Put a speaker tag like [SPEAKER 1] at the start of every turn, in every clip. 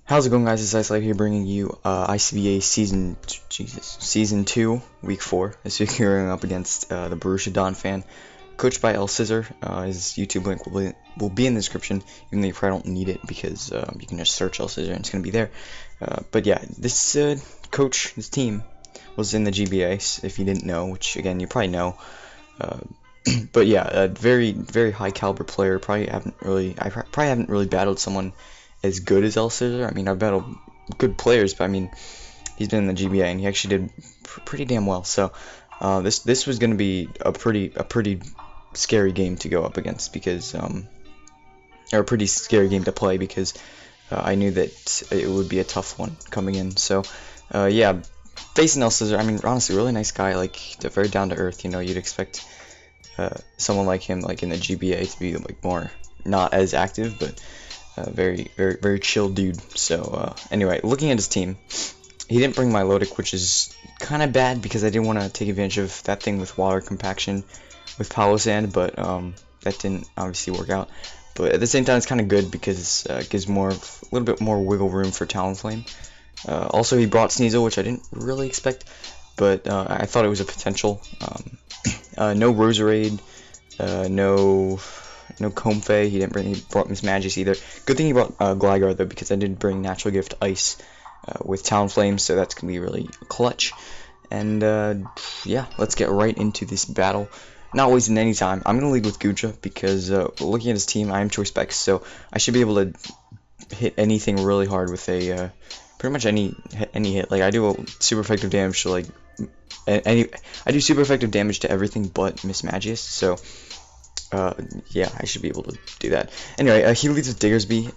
[SPEAKER 1] How's it going, guys? It's Isolate here, bringing you ICBA season 2, week 4. This week we're going up against the Borussia Donphan, coached by Scizor. His YouTube link will be in the description, even though you probably don't need it because you can just search Scizor and it's going to be there. But yeah, this coach, this team, was in the GBA. If you didn't know, which again you probably know. But yeah, a very high caliber player. I probably haven't really battled someone as good as Scizor. I mean, I've battled good players, but I mean, he's been in the GBA and he actually did pretty damn well. So this was going to be a pretty scary game to go up against because or a pretty scary game to play because I knew that it would be a tough one coming in. So yeah, facing Scizor, I mean, honestly, really nice guy, like very down to earth. You know, you'd expect someone like him, like in the GBA, to be like more not as active, but very chill dude. So anyway, looking at his team, he didn't bring Milotic, which is kind of bad because I didn't want to take advantage of that thing with water compaction with Palo Sand, but that didn't obviously work out. But at the same time, it's kind of good because it gives a little bit more wiggle room for Talonflame. Also, he brought Scizor, which I didn't really expect, but I thought it was a potential. No Roserade, no Comfey. He brought Mismagius either. Good thing he brought Gligar though, because I did bring Natural Gift Ice with Talonflame, so that's gonna be really clutch. And yeah, let's get right into this battle. Not wasting any time. I'm gonna lead with Guja because looking at his team, I am Choice Specs, so I should be able to hit anything really hard with a pretty much any hit. Like I do a super effective damage to like I do super effective damage to everything but Mismagius, so yeah, I should be able to do that. Anyway, he leads with Diggersby.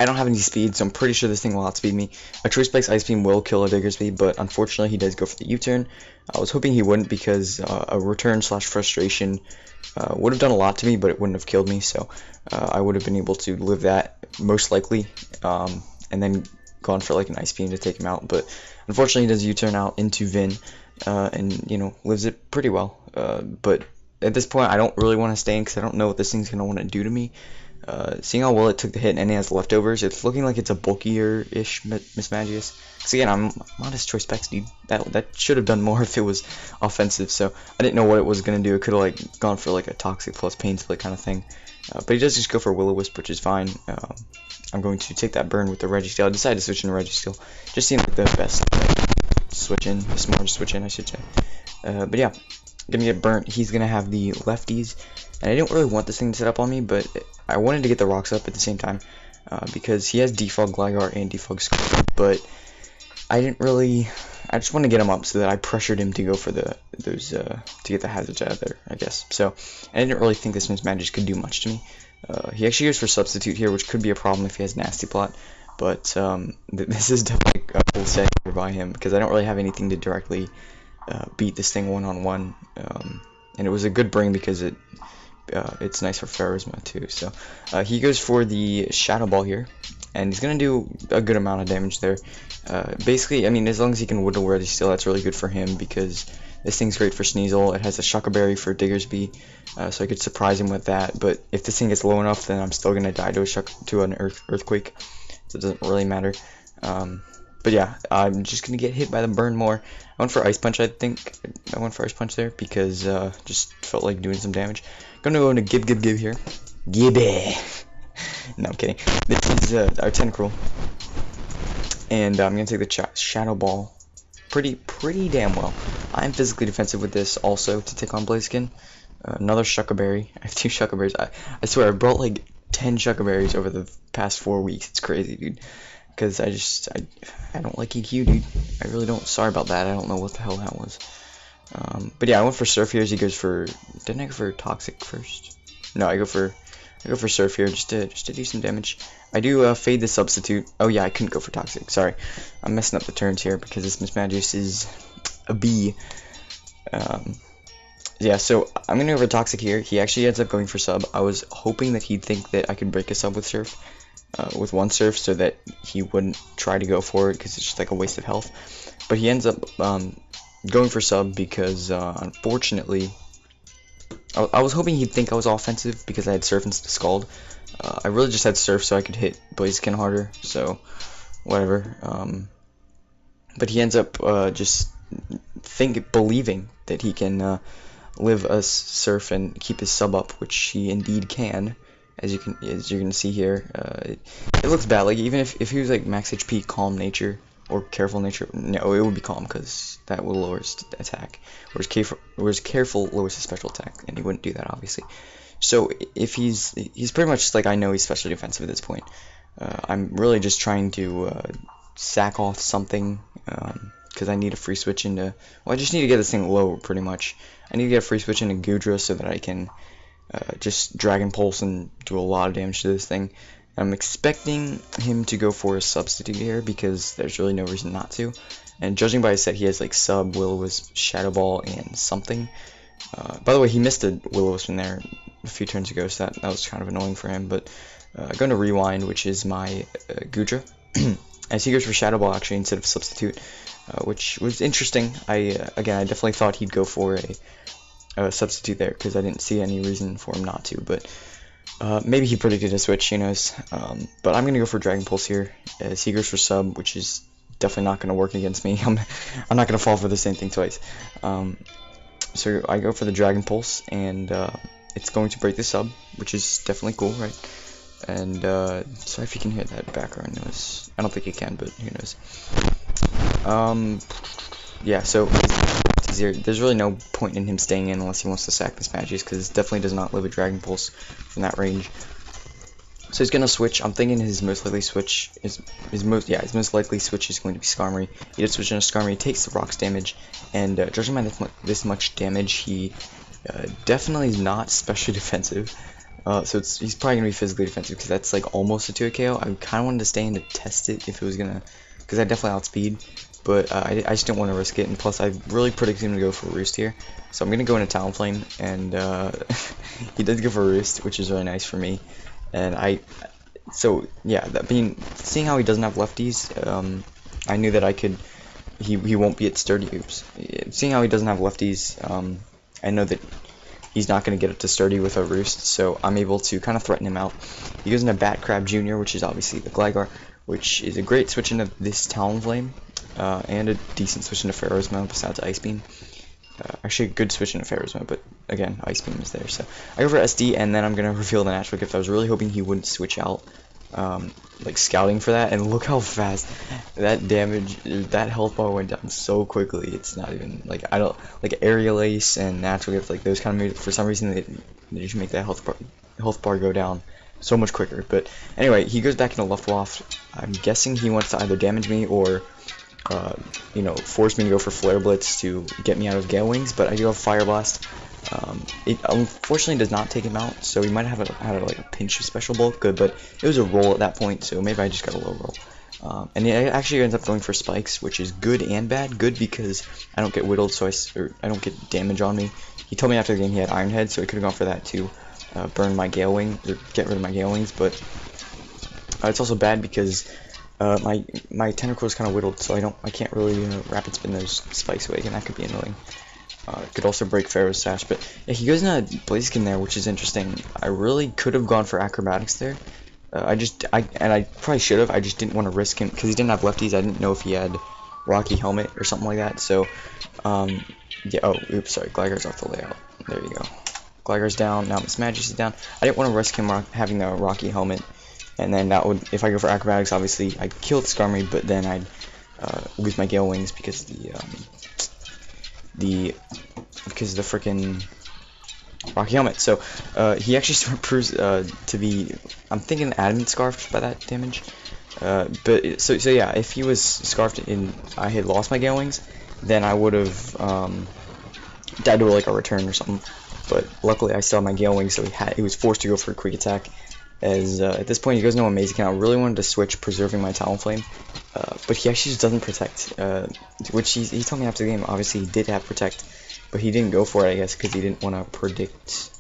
[SPEAKER 1] I don't have any speed, so I'm pretty sure this thing will outspeed me. A Choice Spike's Ice Beam will kill a Diggersby, but unfortunately he does go for the U-turn. I was hoping he wouldn't because a return / frustration would have done a lot to me, but it wouldn't have killed me, so I would have been able to live that most likely, and then gone for like an Ice Beam to take him out. But unfortunately he does U-turn out into Vin, and you know, lives it pretty well. But at this point, I don't really want to stay in because I don't know what this thing's going to want to do to me. Seeing how well it took the hit and it has leftovers, it's looking like it's a bulkier-ish Mismagius. Because again, I'm not his Choice Specs, dude. That should have done more if it was offensive, so I didn't know what it was going to do. It could have like gone for like a Toxic plus Pain Split kind of thing. But he does just go for Will-O-Wisp, which is fine. I'm going to take that burn with the Registeel. I decided to switch into Registeel. Just seemed like the best switch in, the smartest switch in, I should say. But yeah, gonna get burnt. He's gonna have the lefties, and I didn't really want this thing to set up on me, but I wanted to get the rocks up at the same time because he has Defog Gligar and Defog Scald, but I just want to get him up so that I pressured him to go for to get the hazards out of there, I guess. So I didn't really think this Mismagius could do much to me. He actually goes for Substitute here, which could be a problem if he has Nasty Plot, but this is definitely a full set here by him because I don't really have anything to directly beat this thing one-on-one, and it was a good bring because it's nice for Pharasma too. So he goes for the Shadow Ball here, and he's gonna do a good amount of damage there. Basically, I mean, as long as he can Woodle Registeel, that's really good for him because this thing's great for Sneasel. It has a Shuckle Berry for Diggersby, so I could surprise him with that. But if this thing gets low enough, then I'm still gonna die to an Earthquake, so it doesn't really matter. But yeah, I'm just gonna get hit by the burn more. I went for Ice Punch, I think. I went for Ice Punch there because just felt like doing some damage. Gonna go into Gib here. Gibby. No, I'm kidding. This is our Tentacruel, and I'm gonna take the Shadow Ball pretty damn well. I'm physically defensive with this also to take on Blaziken. Another Shuckle Berry. I have 2 Shuckle Berries. I swear I brought like 10 Shuckle Berries over the past 4 weeks. It's crazy, dude. Because I don't like EQ, dude. I really don't. Sorry about that. I don't know what the hell that was. But yeah, I went for Surf here as he goes for. Didn't I go for Toxic first? No, I go for Surf here just to do some damage. I do fade the Substitute. Oh yeah, I couldn't go for Toxic. Sorry, I'm messing up the turns here because this Mismagius is a B. Yeah, so I'm gonna go for Toxic here. He actually ends up going for Sub. I was hoping that he'd think that I could break a Sub with Surf. With one Surf, so that he wouldn't try to go for it because it's just like a waste of health. But he ends up going for Sub because unfortunately I was hoping he'd think I was offensive because I had Surf and Scald, I really just had Surf so I could hit Blaziken harder, so whatever. But he ends up just believing that he can live a Surf and keep his sub up, which he indeed can. As you're gonna see here, it looks bad. Like even if he was like max HP, Calm Nature or Careful Nature, no, it would be Calm because that will lower his attack. Whereas Careful lowers his special attack, and he wouldn't do that obviously. So if he's pretty much like, I know he's special defensive at this point. I'm really just trying to sack off something because I need a free switch into. Well, I just need to get this thing low pretty much. I need to get a free switch into Gudra so that I can just Dragon Pulse and do a lot of damage to this thing. I'm expecting him to go for a substitute here because there's really no reason not to. And judging by his set, he has like Sub, Will-O-Wisp, Shadow Ball, and something. By the way, he missed a Will-O-Wisp in there a few turns ago, so that was kind of annoying for him. But going to Rewind, which is my Gudra, as he goes for Shadow Ball actually instead of substitute, which was interesting. Again, I definitely thought he'd go for a substitute there because I didn't see any reason for him not to, but maybe he predicted a switch, who knows. But I'm gonna go for Dragon Pulse here as he goes for Sub, which is definitely not gonna work against me. I'm not gonna fall for the same thing twice. So I go for the Dragon Pulse, and it's going to break the Sub, which is definitely cool, right? And sorry if you can hear that background noise. I don't think you can, but who knows. Yeah, so there's really no point in him staying in unless he wants to sack this Magius, because it definitely does not live a Dragon Pulse from that range. So he's gonna switch. I'm thinking his most likely switch his most likely switch is going to be Skarmory. He does switch into Skarmory, takes the rocks damage, and judging by this much damage, he definitely is not specially defensive. So he's probably gonna be physically defensive because that's like almost a 2 KO. I kind of wanted to stay in to test it if it was gonna, because I definitely outspeed. But I just didn't want to risk it, and plus I really predicted him to go for Roost here. So I'm going to go into Talonflame, and he did go for Roost, which is really nice for me. And so yeah, seeing how he doesn't have lefties, I knew that he won't be at Sturdy. Oops. Seeing how he doesn't have lefties, I know that he's not going to get up to Sturdy with a Roost, so I'm able to kind of threaten him out. He goes into Bat Crab Jr., which is obviously the Gligar, which is a great switch into this Talonflame. And a decent switch into Pharaoh's Mode besides Ice Beam. Actually a good switch into Pharaoh's Mode, but again, Ice Beam is there. So I go for SD, and then I'm going to reveal the Natural Gift. I was really hoping he wouldn't switch out, like scouting for that, and look how fast that health bar went down so quickly. It's not even, like, Aerial Ace and Natural Gift, like those kind of for some reason they just make that health bar go down so much quicker. But anyway, he goes back into Luftwaffe. I'm guessing he wants to either damage me or force me to go for Flare Blitz to get me out of Gale Wings, but I do have Fire Blast. It unfortunately does not take him out, so he might have had like a pinch of Special Bulk, good, but it was a roll at that point, so maybe I just got a low roll. And he actually ends up going for Spikes, which is good and bad. Good because I don't get whittled, so I don't get damage on me. He told me after the game he had Iron Head, so he could have gone for that to burn my Gale Wing, or get rid of my Gale Wings, but it's also bad because my Tentacruel is kind of whittled, so I can't really rapid spin those spikes away, and that could be annoying. Could also break Pharaoh's Sash, but yeah, he goes into Blaziken there, which is interesting. I really could have gone for Acrobatics there. And I probably should have. I just didn't want to risk him because he didn't have lefties. I didn't know if he had Rocky Helmet or something like that. So yeah. Oh, oops, sorry. Gligar's off the layout. There you go. Gligar's down. Now Miss Magius is down. I didn't want to risk him having the Rocky Helmet. And then that would, if I go for Acrobatics, obviously I'd kill the Skarmory, but then I'd lose my Gale Wings because the freaking Rocky Helmet. So he actually proves to be, I'm thinking, Adamant Scarfed by that damage. But so yeah, if he was Scarfed and I had lost my Gale Wings, then I would have died to like a return or something. But luckily I still had my Gale Wings, so he was forced to go for a Quick Attack. As at this point he goes no Amazing. I really wanted to switch, preserving my Talonflame, but he actually just doesn't Protect, which he told me after the game. Obviously he did have Protect, but he didn't go for it, I guess, because he didn't want to predict.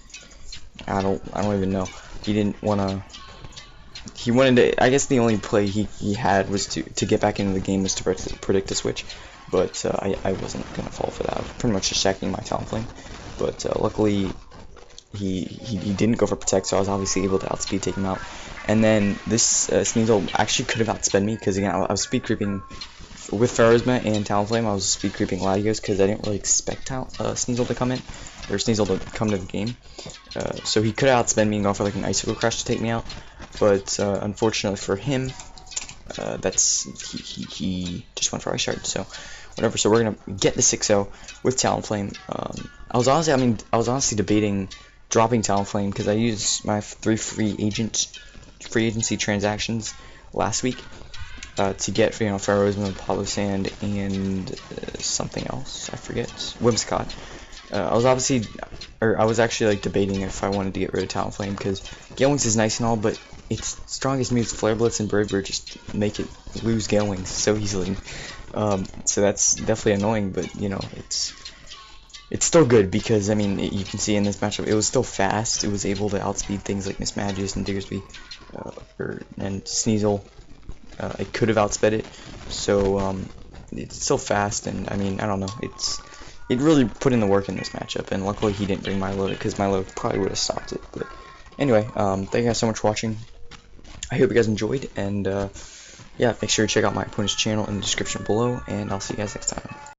[SPEAKER 1] I don't even know. He didn't want to. He wanted to. I guess the only play he had was to get back into the game was to predict a switch, but I wasn't gonna fall for that. I was pretty much just sacking my Talonflame, but luckily he didn't go for Protect, so I was obviously able to outspeed, take him out. And then this Sneasel actually could have outsped me, because again, I was speed creeping with Ferozma and Talonflame. I was speed creeping Latios because I didn't really expect Sneasel to come in, or Sneasel to come to the game. So he could have outsped me and gone for like an Icicle Crush to take me out, but unfortunately for him, he just went for Ice Shard. So whatever. So we're gonna get the 6-0 with Talonflame. I was honestly debating dropping Talonflame because I used my 3 free agency transactions last week to get, Ferozma, Palo Sand, and something else, I forget, Whimsicott. I was actually like debating if I wanted to get rid of Talonflame, because Gale Wings is nice and all, but its strongest moves, Flare Blitz and Brave Bird, just make it lose Gale Wings so easily. So that's definitely annoying, but it's still good, because I mean, you can see in this matchup it was still fast. It was able to outspeed things like Mismagius and Diggersby and Sneasel. It could have outsped it, so it's still fast, and I mean, I don't know, it really put in the work in this matchup, and luckily he didn't bring Milo, because Milo probably would have stopped it. But anyway, thank you guys so much for watching. I hope you guys enjoyed, and yeah, make sure to check out my opponent's channel in the description below, and I'll see you guys next time.